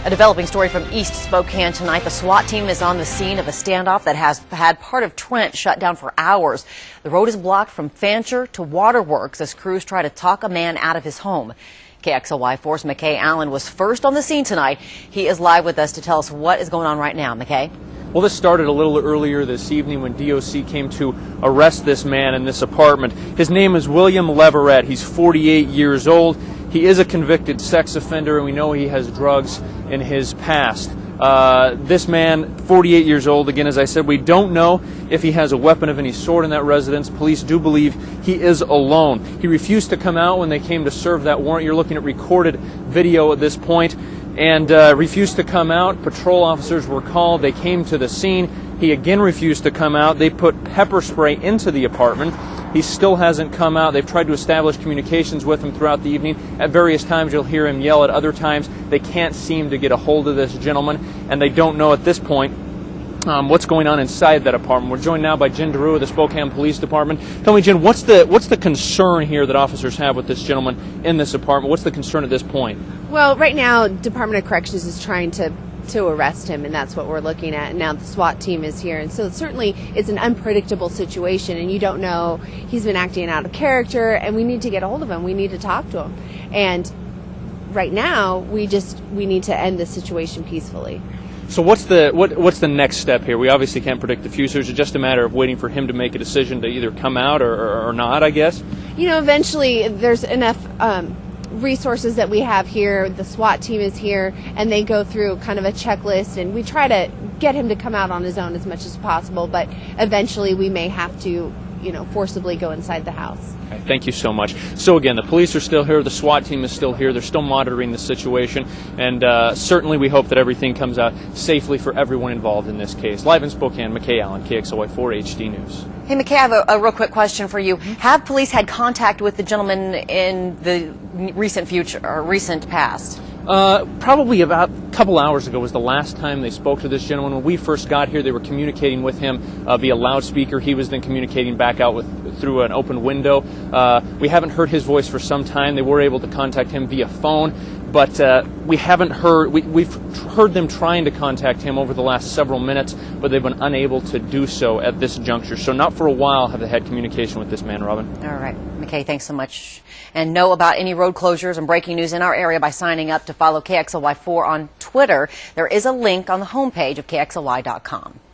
A developing story from East Spokane tonight. The SWAT team is on the scene of a standoff that has had part of Trent shut down for hours. The road is blocked from Fancher to Waterworks as crews try to talk a man out of his home. KXLY4's McKay Allen was first on the scene tonight. He is live with us to tell us what is going on right now. McKay? Well, this started a little earlier this evening when DOC came to arrest this man in this apartment. His name is William Leverette. He's 48 years old. He is a convicted sex offender, and we know he has drugs in his past. This man, 48 years old, again, as I said, we don't know if he has a weapon of any sort in that residence. Police do believe he is alone. He refused to come out when they came to serve that warrant. You're looking at recorded video at this point, and refused to come out. Patrol officers were called. They came to the scene. He again refused to come out. They put pepper spray into the apartment. He still hasn't come out. They've tried to establish communications with him throughout the evening. At various times you'll hear him yell. At other times they can't seem to get a hold of this gentleman, and they don't know at this point what's going on inside that apartment. We're joined now by DeRuwe of the Spokane Police Department. Tell me, Jen, what's the concern here that officers have with this gentleman in this apartment? What's the concern at this point? Well, right now, Department of Corrections is trying to arrest him, and that's what we're looking at. And now the SWAT team is here, and so certainly it's an unpredictable situation, and you don't know. He's been acting out of character, and we need to get a hold of him. We need to talk to him, and right now we need to end this situation peacefully. So what's the next step here? We obviously can't predict the future. Is it just a matter of waiting for him to make a decision to either come out or not, I guess? You know, eventually there's enough resources that we have here. The SWAT team is here, and they go through kind of a checklist, and we try to get him to come out on his own as much as possible, but eventually we may have to, forcibly go inside the house. Okay, thank you so much. So again, the police are still here, the SWAT team is still here, they're still monitoring the situation, and certainly we hope that everything comes out safely for everyone involved in this case. Live in Spokane, McKay Allen, KXLY4 HD News. Hey, McKay, I have a real quick question for you. Have police had contact with the gentleman in the recent future or recent past? Probably about a couple hours ago was the last time they spoke to this gentleman. When we first got here, they were communicating with him via loudspeaker. He was then communicating back out through an open window. We haven't heard his voice for some time. They were able to contact him via phone, but we haven't heard. We've heard them trying to contact him over the last several minutes, but they've been unable to do so at this juncture. So not for a while have they had communication with this man, Robin. All right. McKay, thanks so much. And know about any road closures and breaking news in our area by signing up to follow KXLY4 on Twitter. There is a link on the homepage of KXLY.com.